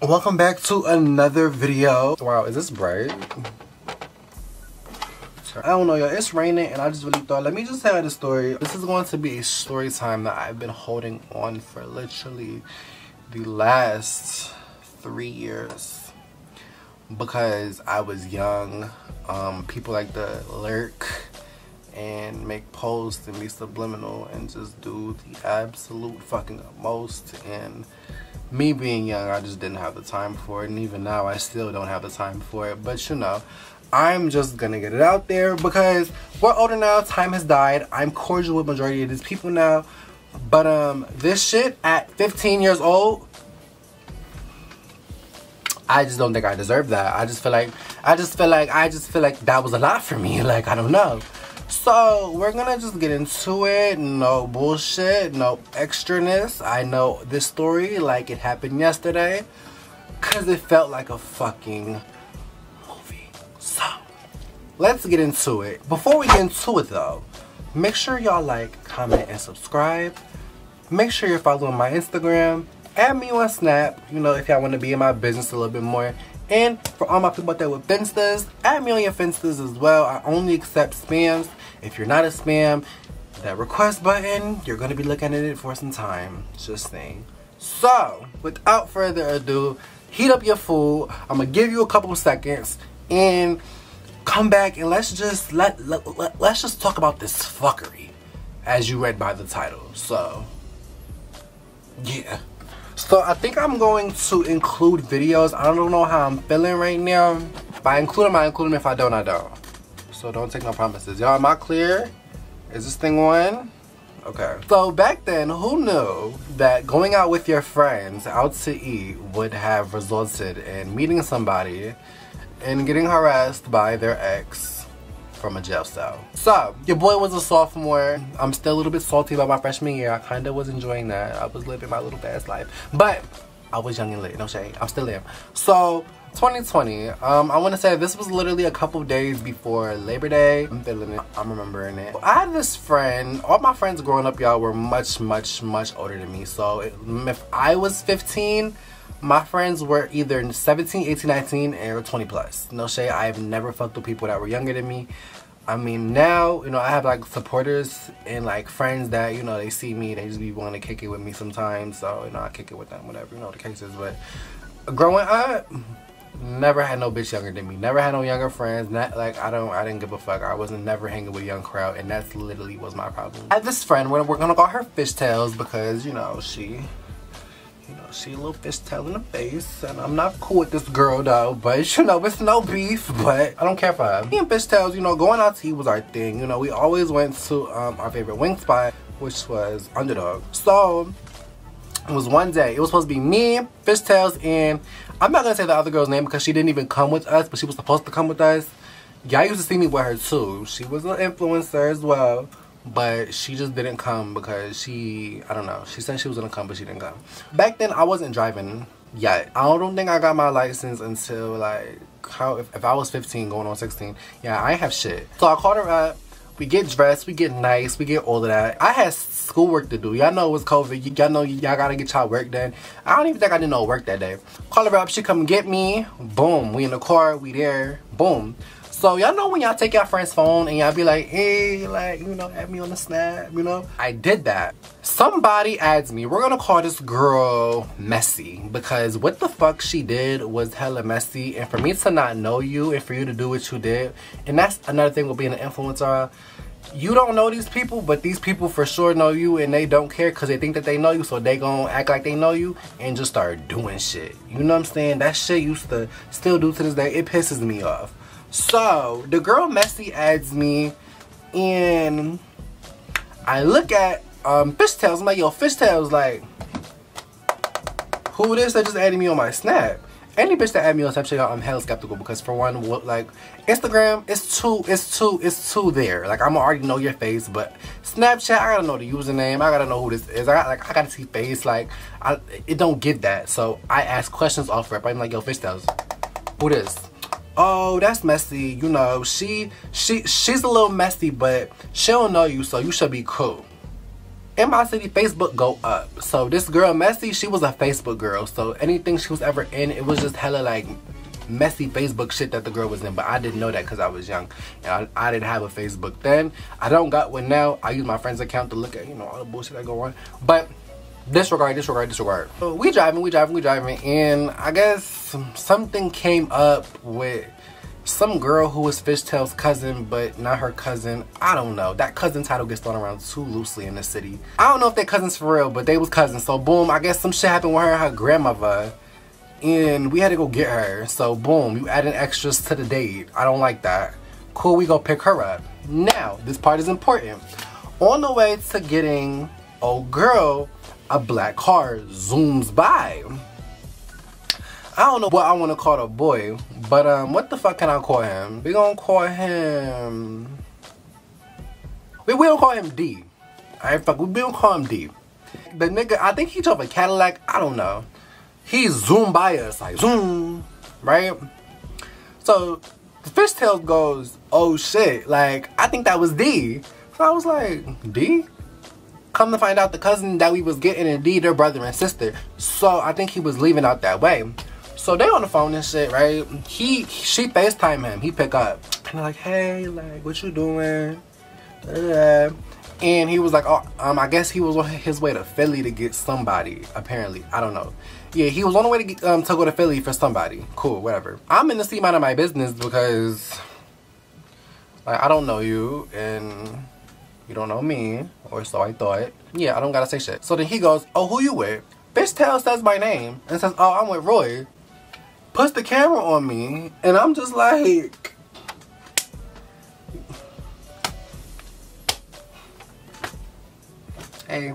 Welcome back to another video. Wow, is this bright? I don't know, y'all. It's raining and I just really thought, let me just tell you the story. This is going to be a story time that I've been holding on for literally the last 3 years. Because I was young. People like to lurk and make posts and be subliminal and just do the absolute fucking most. And me being young, I just didn't have the time for it. And even now, I still don't have the time for it. But you know, I'm just gonna get it out there because we're older now. Time has died. I'm cordial with majority of these people now. But this shit at 15 years old, I just don't think I deserve that. I just feel like that was a lot for me. Like, I don't know. So we're gonna just get into it. No bullshit, no extraness. I know this story like it happened yesterday because it felt like a fucking movie. So let's get into it. Before we get into it though, make sure y'all like, comment, and subscribe. Make sure you're following my Instagram. Add me on Snap, you know, if y'all want to be in my business a little bit more. And for all my people out there with Finstas, add me on your Finstas as well. I only accept spams. If you're not a spam, that request button, you're going to be looking at it for some time. Just saying. So, without further ado, heat up your food. I'm going to give you a couple of seconds and come back and let's just talk about this fuckery as you read by the title. So, yeah. So I think I'm going to include videos. I don't know how I'm feeling right now. If I include them, I include them. If I don't, I don't. So don't take no promises. Y'all, am I clear? Is this thing on? Okay. So back then, who knew that going out with your friends out to eat would have resulted in meeting somebody and getting harassed by their ex from a jail cell? So, your boy was a sophomore. I'm still a little bit salty about my freshman year. I kind of was enjoying that. I was living my little fast life. But I was young and lit. No shade. I'm still am. So, 2020. I want to say this was literally a couple days before Labor Day. I'm feeling it. I'm remembering it. I had this friend. All my friends growing up, y'all, were much older than me. So, if I was 15, my friends were either 17, 18, 19, or 20 plus. No shade, I have never fucked with people that were younger than me. I mean, now, you know, I have like supporters and like friends that, you know, they see me, they just be wanting to kick it with me sometimes. So, you know, I kick it with them, whatever, you know, the case is. But growing up, never had no bitch younger than me. Never had no younger friends. Not like, I didn't give a fuck. I wasn't never hanging with a young crowd, and that's literally was my problem. I had this friend, we're gonna call her Fishtails because, you know, she a little fishtail in the face, and I'm not cool with this girl though, but you know, it's no beef, but I don't care for her. Me and Fishtails, you know, going out to eat was our thing. You know, we always went to our favorite wing spot, which was Underdog. So, it was one day, it was supposed to be me, Fishtails, and I'm not gonna say the other girl's name because she didn't even come with us, but she was supposed to come with us. Y'all used to see me with her too. She was an influencer as well. But she just didn't come because I don't know. She said she was gonna come, but she didn't come. Back then, I wasn't driving yet. I don't think I got my license until like, if I was 15 going on 16. Yeah, I ain't have shit. So I called her up. We get dressed, we get nice, we get all of that. I had schoolwork to do. Y'all know it was COVID. Y'all know y'all gotta get y'all work done. I don't even think I did no work that day. Call her up, she come get me. Boom, we in the car, we there. Boom. So y'all know when y'all take your friend's phone and y'all be like, hey, like, you know, add me on the Snap, you know? I did that. Somebody adds me. We're gonna call this girl Messy because what the fuck she did was hella messy. And for me to not know you and for you to do what you did, and that's another thing with being an influencer. You don't know these people, but these people for sure know you and they don't care because they think that they know you, so they gonna act like they know you and just start doing shit. You know what I'm saying? That shit used to still do to this day. It pisses me off. So, the girl Messy adds me, and I look at Fishtails. I'm like, yo, Fishtails, like, who this that just added me on my Snap? Any bitch that add me on Snapchat, I'm hella skeptical because for one, like, Instagram, it's too there. Like, I'm already know your face, but Snapchat, I gotta know the username. I gotta know who this is. I gotta see face. Like, it don't get that. So I ask questions off rep. I'm like, yo, Fishtails, who this? oh, that's messy, you know, she's a little messy, but she don't know you, so you should be cool. In my city, Facebook go up. So this girl Messy, she was a Facebook girl. So anything she was ever in, it was just hella like messy Facebook shit that the girl was in. But I didn't know that because I was young. And I didn't have a Facebook then. I don't got one now. I use my friend's account to look at, you know, all the bullshit that go on. But disregard. So we driving. And I guess something came up with some girl who was Fishtail's cousin, but not her cousin. I don't know. That cousin title gets thrown around too loosely in the city. I don't know if they're cousins for real, but they was cousins. So boom, I guess some shit happened with her and her grandmother, and we had to go get her. So boom, you adding extras to the date. I don't like that. Cool, we go pick her up. Now, this part is important. On the way to getting old girl, a black car zooms by. I don't know what I want to call the boy, but what the fuck can I call him? We gonna call him... We don't call him D. Alright, fuck, we don't call him D. The nigga, I think he drove a Cadillac, I don't know. He zoomed by us, like zoom, right? So, the Fishtail goes, oh shit, like, I think that was D. So I was like, D? Come to find out the cousin that we was getting and D, their brother and sister. So, I think he was leaving out that way. So they on the phone and shit, right? She FaceTime him. He pick up. And they're like, hey, like, what you doing? And he was like, oh, I guess he was on his way to Philly to get somebody, apparently. I don't know. Yeah, he was on the way to get, to go to Philly for somebody. Cool, whatever. I'm in the sea mind of my business because, like, I don't know you and you don't know me, or so I thought. Yeah, I don't gotta say shit. So then he goes, oh, who you with? Fishtail says my name and says, oh, I'm with Roy. Puts the camera on me, and I'm just like, hey,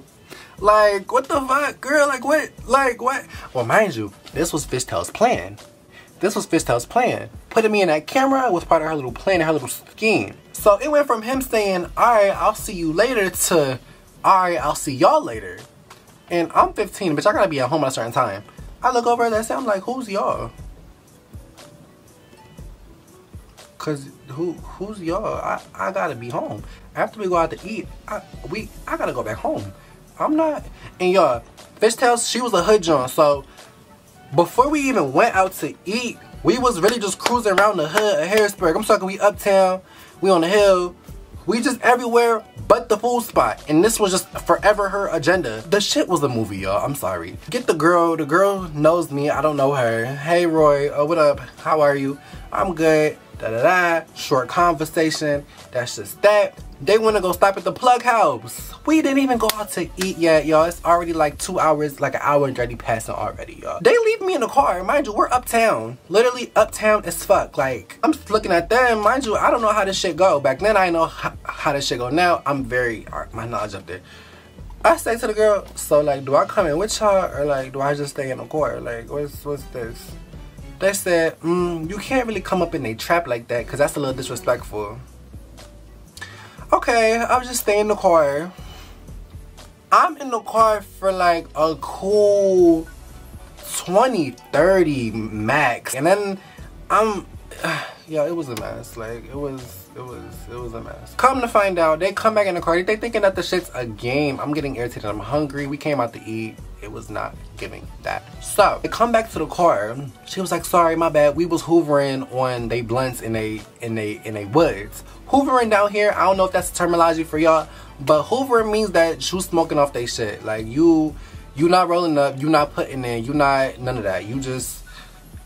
like, what the fuck, girl, like, what? Well, mind you, this was Fishtail's plan. Putting me in that camera was part of her little plan and her little scheme. So it went from him saying, alright, I'll see you later, to, alright, I'll see y'all later. And I'm 15, bitch, I gotta be at home at a certain time. I look over at that, I'm like, who's y'all? Cause who's y'all? I gotta be home. After we go out to eat, I gotta go back home. I'm not. And y'all, Fishtail, she was a hood John. So before we even went out to eat, we was really just cruising around the hood of Harrisburg. I'm talking, we uptown, we on the hill, we just everywhere but the food spot. And this was just forever her agenda. The shit was a movie, y'all. I'm sorry. Get the girl. The girl knows me. I don't know her. Hey, Roy. Oh, what up? How are you? I'm good. Short conversation. That's just that. They want to go stop at the Plug House. We didn't even go out to eat yet, y'all. It's already like 2 hours, like an hour and 30 passing already, y'all. They leave me in the car. Mind you, we're uptown. Literally uptown as fuck. Like, I'm just looking at them. Mind you, I don't know how this shit go. Back then, I didn't know how this shit go. Now, I'm very, my knowledge up there. I say to the girl, so like, do I come in with y'all or like, do I just stay in the car? Like, what's this? They said, you can't really come up in a trap like that because that's a little disrespectful. Okay, I'll just stay in the car. I'm in the car for like a cool 20, 30 max. And then yeah, it was a mess. Like, it was a mess. Come to find out, they come back in the car. They thinking that the shit's a game. I'm getting irritated. I'm hungry. We came out to eat. It was not giving that. So they come back to the car. She was like, sorry, my bad. We was hoovering on they blunts in a woods. Hoovering down here, I don't know if that's the terminology for y'all, but hoovering means that you smoking off they shit. Like, you not rolling up, you not putting in, you not none of that. You just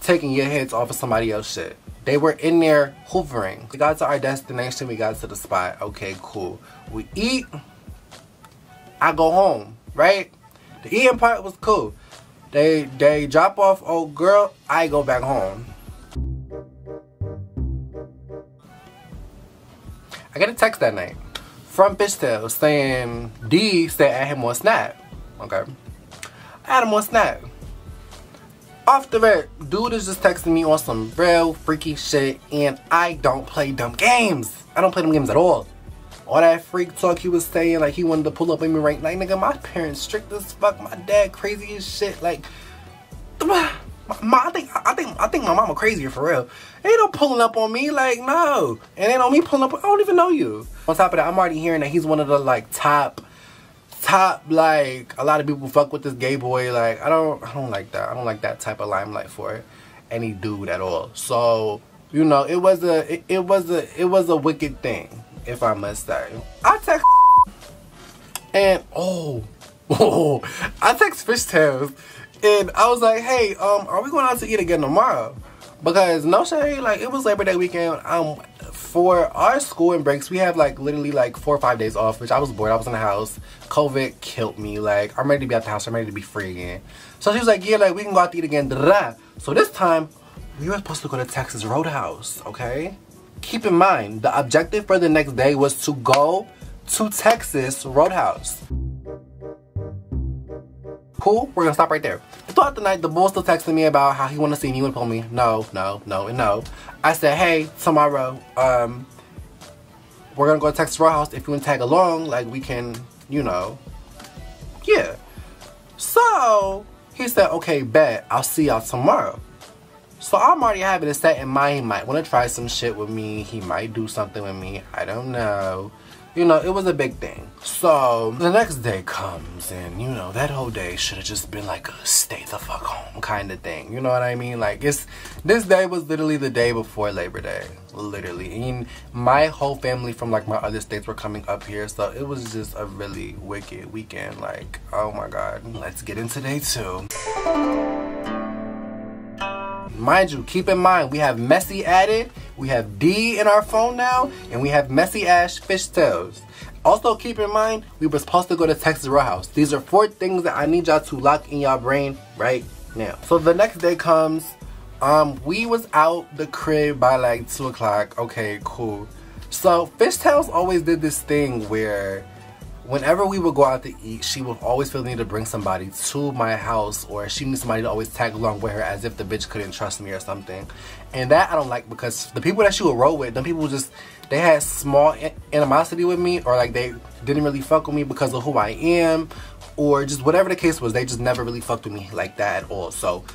taking your heads off of somebody else's shit. They were in there hoovering. We got to our destination, we got to the spot. Okay, cool. We eat, I go home, right? The eating part was cool. They drop off old girl, I go back home. I get a text that night from Fishtail saying D said add him on Snap. Okay. I add him on Snap. Off the rip, dude is just texting me on some real freaky shit, and I don't play dumb games. I don't play them games at all. All that freak talk he was saying, like he wanted to pull up on me right now. Like, nigga, my parents strict as fuck. My dad crazy as shit. Like, I think my mama crazier for real. Ain't no pulling up on me, like, no. And ain't on me pulling up, I don't even know you. On top of that, I'm already hearing that he's one of the, like, top, like, a lot of people fuck with this gay boy. Like, I don't like that. I don't like that type of limelight for any dude at all. So, you know, it was a wicked thing, if I must say. I text and I text Fishtails and I was like, hey, are we going out to eat again tomorrow? Because no shade, like, it was Labor Day weekend. For our school and breaks, we have like literally like 4 or 5 days off, which I was bored. I was in the house. COVID killed me. Like, I'm ready to be out the house. I'm ready to be free again. So she was like, yeah, like, we can go out to eat again. Da-da-da. So this time, we were supposed to go to Texas Roadhouse, okay? Keep in mind, the objective for the next day was to go to Texas Roadhouse. Cool, we're gonna stop right there. Throughout the night, the bull still texting me about how he wanna see me and told me no, and no. I said, hey, tomorrow, we're gonna go to Texas Roadhouse. If you wanna tag along, like, we can, you know, yeah. So, he said, okay, bet, I'll see y'all tomorrow. So I'm already having it set in mind, he might wanna try some shit with me. He might do something with me, I don't know. You know, it was a big thing. So the next day comes and, you know, that whole day should have just been like a stay the fuck home kind of thing. You know what I mean? Like, this day was literally the day before Labor Day. Literally. And my whole family from like my other states were coming up here. So it was just a really wicked weekend. Like, oh my God. Let's get into day 2. Mind you, keep in mind, we have Messy added, we have D in our phone now, and we have Messy Ash Fishtails. Also, keep in mind, we were supposed to go to Texas Roadhouse. These are 4 things that I need y'all to lock in y'all brain right now. So the next day comes, we was out the crib by like 2 o'clock. Okay, cool. So Fishtails always did this thing where whenever we would go out to eat, she would always feel the need to bring somebody to my house, or she needs somebody to always tag along with her as if the bitch couldn't trust me or something. And that I don't like, because the people that she would roll with, them people just, they had small animosity with me, or like they didn't really fuck with me because of who I am, or just whatever the case was, they just never really fucked with me like that at all. So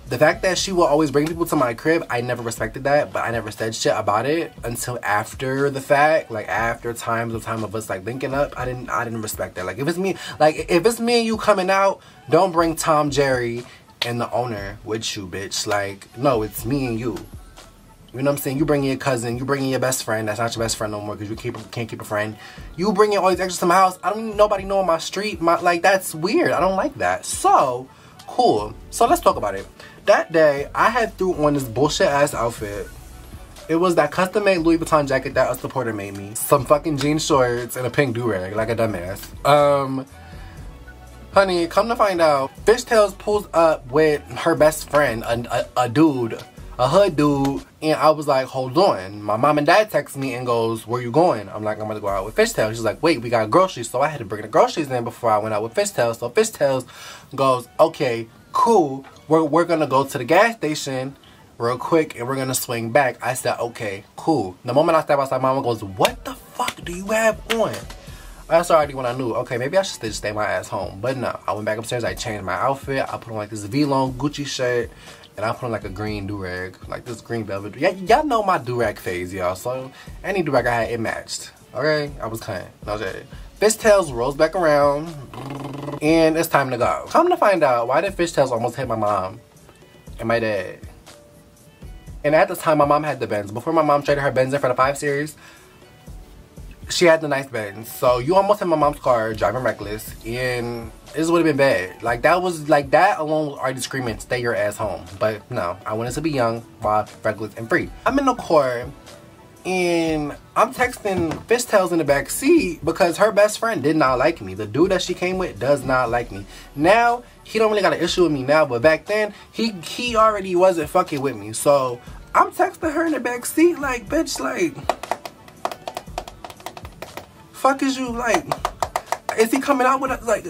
the fact that she will always bring people to my crib, I never respected that, but I never said shit about it until after the fact, like after the time of us like linking up. I didn't respect that. Like, if it's me and you coming out, don't bring Tom, Jerry, and the owner with you, bitch. Like, no, it's me and you. You know what I'm saying? You bring your cousin, you bring your best friend. That's not your best friend no more because you can't keep a friend. You bring all these extras to my house. I don't need nobody knowing my street. Like, that's weird. I don't like that. So, cool. So let's talk about it. That day, I had threw on this bullshit ass outfit. It was that custom made Louis Vuitton jacket that a supporter made me. Some fucking jean shorts and a pink do-rag, like a dumbass. Honey, come to find out, Fishtails pulls up with her best friend, a dude, a hood dude, and I was like, hold on. My mom and dad text me and goes, where you going? I'm like, I'm gonna go out with Fishtails. She's like, wait, we got groceries. So I had to bring the groceries in before I went out with Fishtails. So Fishtails goes, okay, cool. We're gonna go to the gas station real quick and we're gonna swing back. I said, okay, cool. The moment I step outside, mama goes, what the fuck do you have on? That's already when I knew, okay, maybe I should just stay my ass home. But no, I went back upstairs, I changed my outfit, I put on like this V-long Gucci shirt, and I put on like a green do-rag, like this green velvet. Y'all know my do-rag phase, y'all. So any do-rag I had, it matched. Okay, I was kind. No shade. Fishtails rolls back around, and it's time to go. Come to find out, why did Fishtails almost hit my mom and my dad? And at the time, my mom had the Benz. Before my mom traded her Benz in for the 5 Series, she had the nice Benz. So you almost hit my mom's car driving reckless, and this would have been bad. Like, that was like, that alone was already screaming, stay your ass home. But no, I wanted to be young, wild, reckless, and free. I'm in the car, and I'm texting Fishtails in the back seat because her best friend did not like me. The dude that she came with does not like me. Now, he don't really got an issue with me now, but back then, he already wasn't fucking with me. So I'm texting her in the back seat like, bitch, like, fuck is you, like, is he coming out with a, like,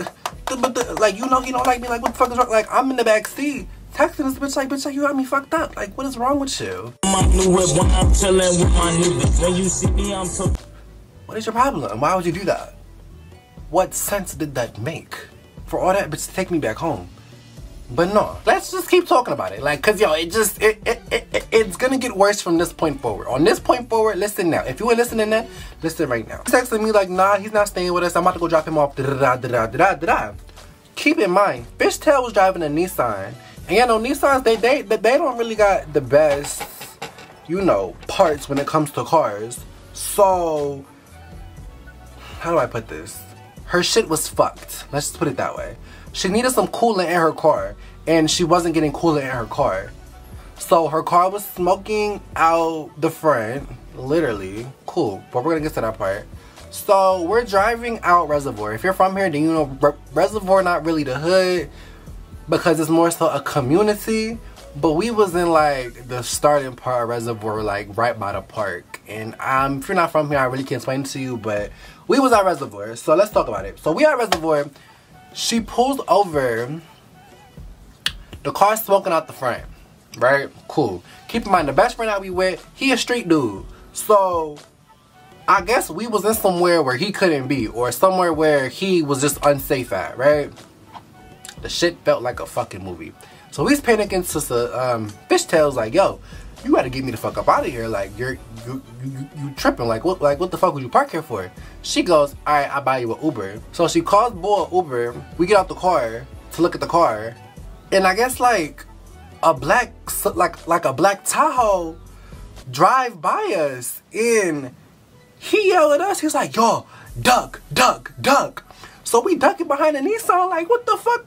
like, you know he don't like me, like, what the fuck is wrong? Like, I'm in the back seat texting this bitch like, you got me fucked up. Like, what is wrong with you? What is your problem? Why would you do that? What sense did that make? For all that bitch to take me back home. But no, let's just keep talking about it. Like, cause yo, it's gonna get worse from this point forward. On this point forward, listen now. If you were listening now, listen right now. He's texting me like, nah, he's not staying with us. I'm about to go drop him off. Keep in mind, Fishtail was driving a Nissan. And you know, Nissans, they don't really got the best, you know, parts when it comes to cars. So, how do I put this? Her shit was fucked. Let's just put it that way. She needed some coolant in her car, and she wasn't getting coolant in her car. So her car was smoking out the front, literally. Cool, but we're gonna get to that part. So we're driving out Reservoir. If you're from here, then you know Reservoir not really the hood, because it's more so a community. But we was in like the starting part of Reservoir, like right by the park. And if you're not from here, I really can't explain it to you, but we was at Reservoir. So let's talk about it. So we at Reservoir. She pulls over. The car's smoking out the front. Right? Cool. Keep in mind, the best friend that we with, he a street dude. So I guess we was in somewhere where he couldn't be, or somewhere where he was just unsafe at, right? The shit felt like a fucking movie. So he's panicking to Fishtail's like, yo, you gotta get me the fuck up out of here. Like, you tripping. Like what the fuck would you park here for? She goes, alright, I'll buy you an Uber. So she calls boy Uber. We get out the car to look at the car. And I guess like a black Tahoe drive by us, and he yelled at us. He's like, yo, duck. So we ducking behind the Nissan like, what the fuck?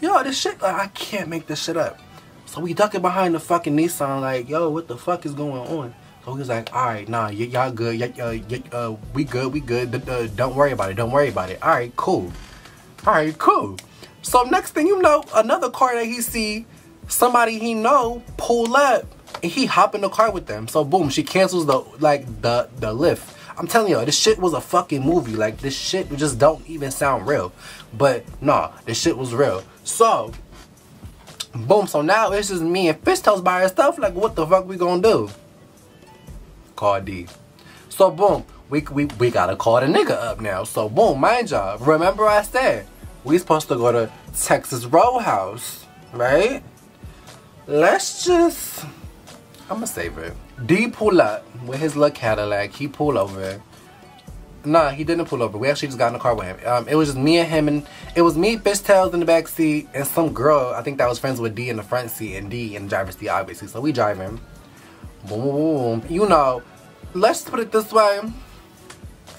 Yo, this shit, like, I can't make this shit up. So we ducking behind the fucking Nissan like, yo, what the fuck is going on? So he was like, alright, nah, y'all good. We good. Don't worry about it. Alright, cool. So next thing you know, another car that he see, somebody he know, pull up, and he hop in the car with them. So boom, she cancels the lift. I'm telling y'all, this shit was a fucking movie. Like, this shit just don't even sound real. But nah, this shit was real. So boom, so now it's just me and Fishtail's by herself. Like, what the fuck we gonna do? Call D. So boom, we gotta call the nigga up now. So boom, mind y'all, remember I said we supposed to go to Texas Roadhouse, right? Let's just, I'ma save it. D pull up with his little Cadillac. He pull over. Nah, he didn't pull over. We actually just got in the car with him. It was just me and him, and it was me, Fishtails in the back seat, and some girl, I think that was friends with D in the front seat, and D in the driver's seat, obviously. So we driving. Boom, boom, boom. You know, let's put it this way.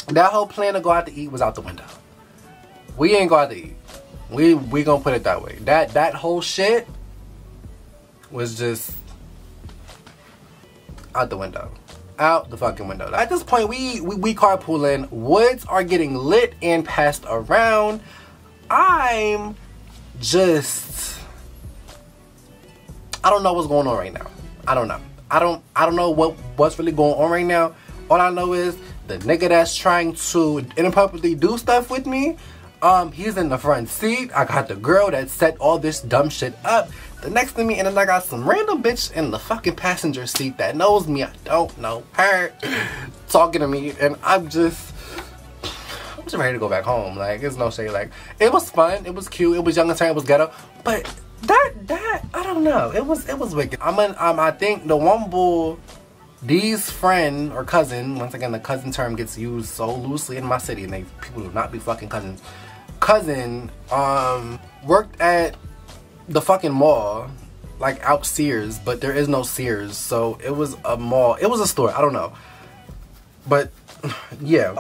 That whole plan to go out to eat was out the window. We ain't go out to eat. We gonna put it that way. That whole shit was just out the window. Out the fucking window. At this point, we carpooling. Woods are getting lit and passed around. I'm just, I don't know what's going on right now. I don't know. I don't know what's really going on right now. All I know is the nigga that's trying to inappropriately do stuff with me, he's in the front seat. I got the girl that set all this dumb shit up. The next thing and then I got some random bitch in the fucking passenger seat that knows me. I don't know her talking to me, and I'm just ready to go back home. Like, it's no shade. Like, it was fun, it was cute, it was young and turn, it was ghetto, but that I don't know. It was wicked. I think the one bull, D's friend or cousin, once again the cousin term gets used so loosely in my city, and people do not be fucking cousins. Cousin worked at the fucking mall, like out Sears, but there is no Sears, so it was a mall. It was a store. I don't know, but yeah,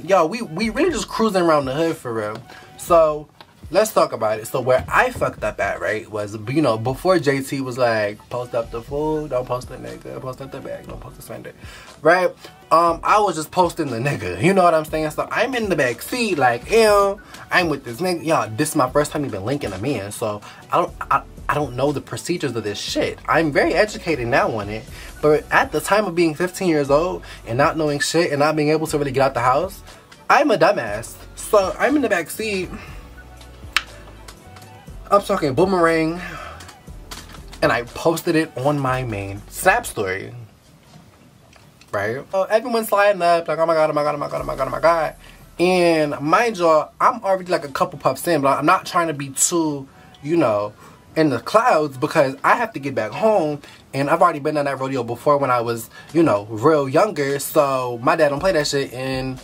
y'all, we really just cruising around the hood for real. So let's talk about it. So where I fucked up at, right, was, you know, before JT was like, post up the food, don't post the nigga, post up the bag, don't post the spender, right? I was just posting the nigga, you know what I'm saying? So I'm in the back seat, like, ew, I'm with this nigga. Y'all, this is my first time even linking a man, so I don't know the procedures of this shit. I'm very educated now on it, but at the time of being 15 years old and not knowing shit and not being able to really get out the house, I'm a dumbass. So I'm in the back seat. I'm talking Boomerang, and I posted it on my main Snap story, right? So everyone's sliding up like, oh my god, oh my god, oh my god, oh my god, oh my god. And mind y'all, I'm already like a couple puffs in, but I'm not trying to be too, you know, in the clouds because I have to get back home. And I've already been on that rodeo before when I was, you know, real younger. So my dad don't play that shit. And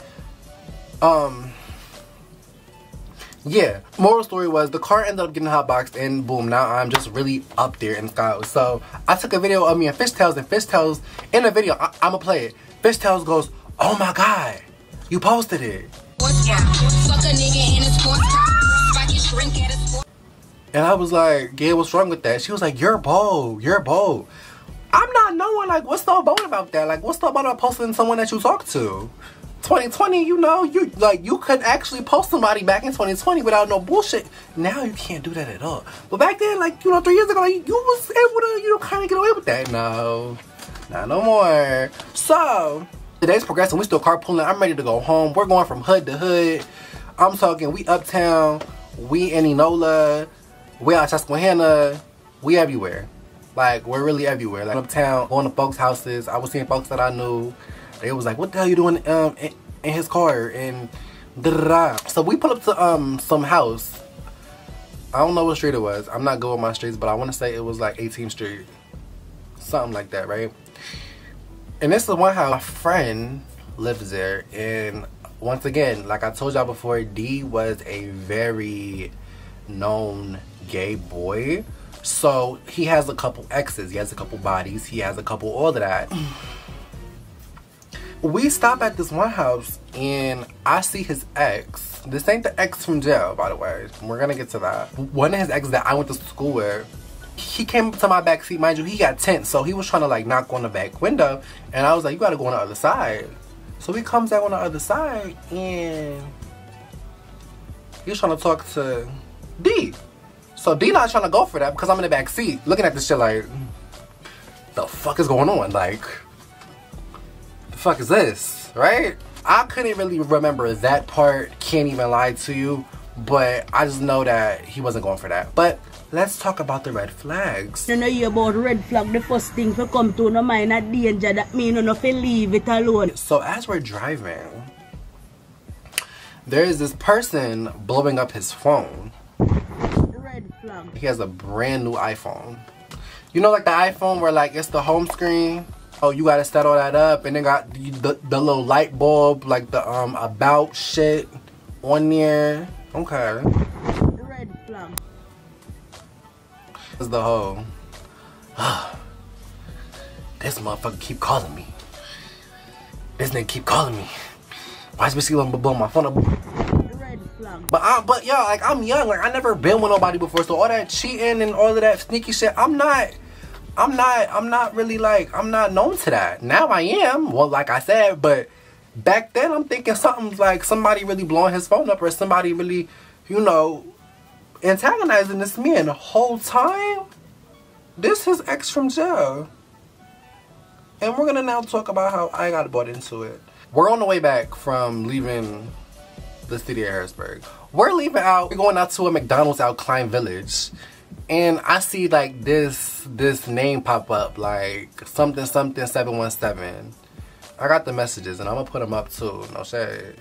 yeah, moral story was the car ended up getting hotboxed and boom, now I'm just really up there in the sky. So I took a video of me and Fishtails, and Fishtails in the video, I'ma play it. Fishtails goes, "Oh my God, you posted it." And I was like, "Yeah, what's wrong with that?" She was like, "You're bold, you're bold." I'm not knowing, like, what's so bold about that? Like, what's so bold about posting someone that you talk to? 2020, you know, you could actually post somebody back in 2020 without no bullshit. Now you can't do that at all. But back then, like, you know, 3 years ago, like, you was able to, you know, kind of get away with that. No, not no more. So the day's progressing. We still carpooling. I'm ready to go home. We're going from hood to hood. I'm talking, we uptown, we in Enola, we out Susquehanna, we everywhere. Like, we're really everywhere. Like, uptown, going to folks' houses. I was seeing folks that I knew. They was like, "What the hell you doing in his car?" And da-da-da. So we pull up to some house. I don't know what street it was. I'm not good with my streets, but I want to say it was like 18th Street. Something like that, right? And this is one house. My friend lives there. And once again, like I told y'all before, D was a very known gay boy. So he has a couple exes. He has a couple bodies. He has a couple all of that. We stop at this one house and I see his ex. This ain't the ex from jail, by the way. We're gonna get to that. One of his exes that I went to school with, he came up to my back seat. Mind you, he got tint, so he was trying to like knock on the back window. And I was like, "You gotta go on the other side." So he comes out on the other side and he's trying to talk to D. So D not trying to go for that because I'm in the back seat looking at this shit like, the fuck is going on? Like, fuck is this, right? I couldn't really remember that part, can't even lie to you, but I just know that he wasn't going for that. But let's talk about the red flags. You know you about red flag, the first thing to come to no mind a danger, that mean you know if you leave it alone. So as we're driving, there is this person blowing up his phone. Red flag. He has a brand new iPhone. You know, like the iPhone where like it's the home screen? Oh, you gotta set all that up, and then got the little light bulb, like the about shit on there. Okay. Red flag. This is the whole. This motherfucker keep calling me. This nigga keep calling me. Why is Missy blowing my phone up? Red flag. But y'all, like, I'm young. Like, I never been with nobody before, so all that cheating and all of that sneaky shit, I'm not really like, I'm not known to that. Now I am, well, like I said, but back then I'm thinking something's like somebody really blowing his phone up or somebody really, you know, antagonizing this man the whole time. This is ex from jail. And we're gonna now talk about how I got bought into it. We're on the way back from leaving the city of Harrisburg. We're leaving out, we're going out to a McDonald's out Klein Village. And I see like this name pop up, like something 717. I got the messages and I'm gonna put them up too, no shade.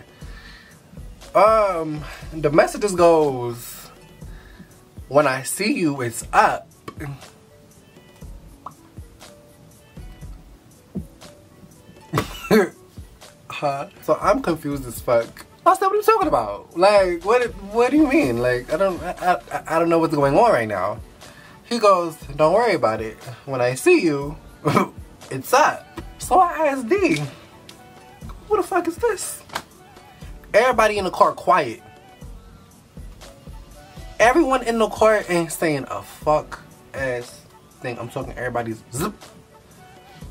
The messages goes, "When I see you, it's up." So I'm confused as fuck. I said, "What are you talking about? Like, what do you mean? Like, I don't know what's going on right now." He goes, "Don't worry about it. When I see you, it's up." So I asked D, "Who the fuck is this?" Everybody in the car quiet. Everyone in the car ain't saying a fuck ass thing. I'm talking everybody's zip.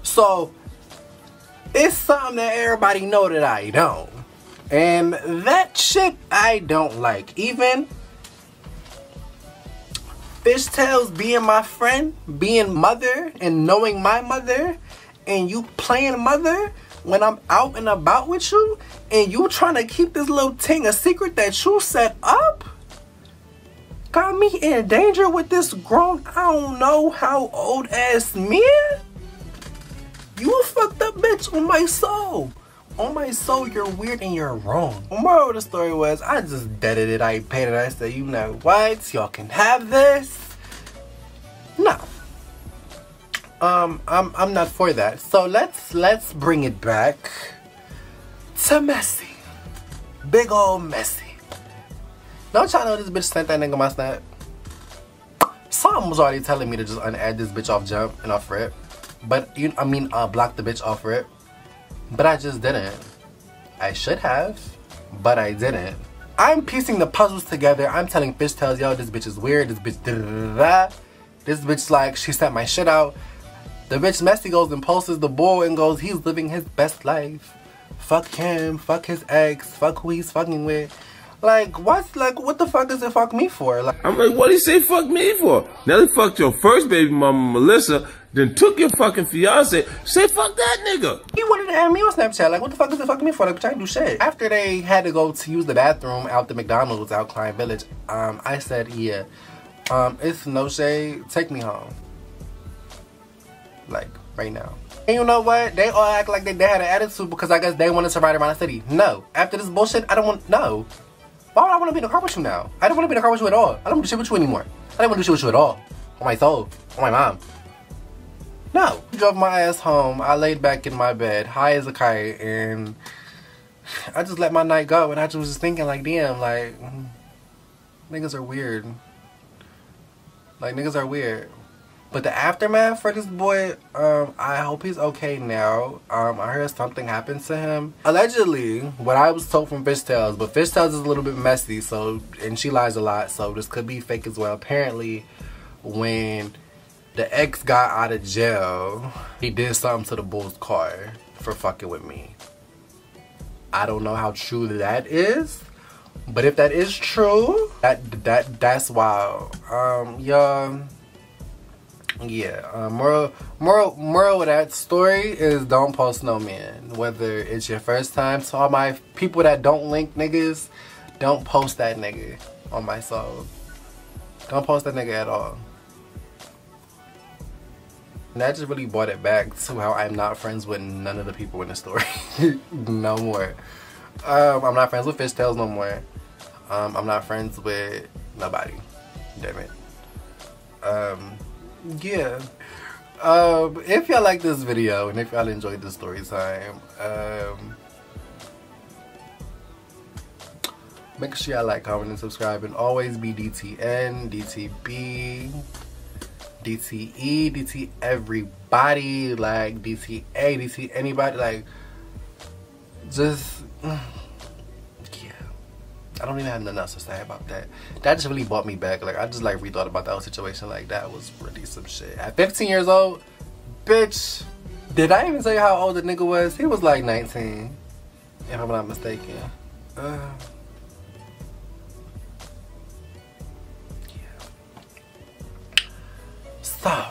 So it's something that everybody know that I don't. And that shit I don't like. Even Fishtails being my friend, being mother and knowing my mother, and you playing mother when I'm out and about with you, and you trying to keep this little thing a secret that you set up, got me in danger with this grown, I don't know how old ass man. You a fucked up bitch on my soul. On my soul, you're weird and you're wrong. Moral of the story was, I just deaded it. I paid it. I said, you know what? Y'all can have this. No. I'm not for that. So let's bring it back to Messy. Big old Messy. Don't y'all know this bitch sent that nigga my snap? Something was already telling me to just unadd this bitch off Jump and off Rip. But, block the bitch off Rip. But I just didn't. I should have, but I didn't. I'm piecing the puzzles together. I'm telling Fishtails, yo, this bitch is weird. This bitch da-da-da-da. This bitch, like, she sent my shit out. The bitch Messy goes and posts the bull and goes, he's living his best life. Fuck him, fuck his ex, fuck who he's fucking with. Like, what the fuck does it fuck me for? Like, I'm like, what do you say fuck me for? Now they fucked your first baby mama, Melissa, then took your fucking fiance. Say fuck that nigga. He wanted to add me on Snapchat. Like, what the fuck does it fuck me for? Like, bitch, I didn't do shit. After they had to go to use the bathroom out the McDonald's out Klein Village, I said, yeah, it's no shade. Take me home. Like, right now. And you know what? They all act like they had an attitude because I guess they wanted to ride around the city. No. After this bullshit, I don't want, no. Why would I want to be in the car with you now? I don't want to be in the car with you at all. I don't want to do shit with you anymore. I don't want to do shit with you at all. On my soul. On my mom. No. I drove my ass home. I laid back in my bed, high as a kite, and I just let my night go. And I was just thinking, like, damn, like, niggas are weird. Like, niggas are weird. But the aftermath for this boy, I hope he's okay now. I heard something happened to him. Allegedly, what I was told from Fishtails, but Fishtails is a little bit messy, so, and she lies a lot, so this could be fake as well. Apparently, when the ex got out of jail, he did something to the bull's car for fucking with me. I don't know how true that is, but if that is true, that's wild. Yeah, moral of that story is don't post no man. Whether it's your first time, to all my people that don't link niggas, don't post that nigga on my soul. Don't post that nigga at all. And that just really brought it back to how I'm not friends with none of the people in the story. No more. I'm not friends with Fishtails no more. I'm not friends with nobody. Damn it. Yeah. If y'all like this video and if y'all enjoyed the story time, make sure y'all like, comment, and subscribe, and always be DTN, DTB, DTE, DT everybody, like DTA, DT anybody, like just I don't even have nothing else to say about that. That just really brought me back. Like, I just like rethought about that whole situation. Like, that was really some shit. At 15 years old, bitch, did I even tell you how old the nigga was? He was like 19, if I'm not mistaken. Yeah. So.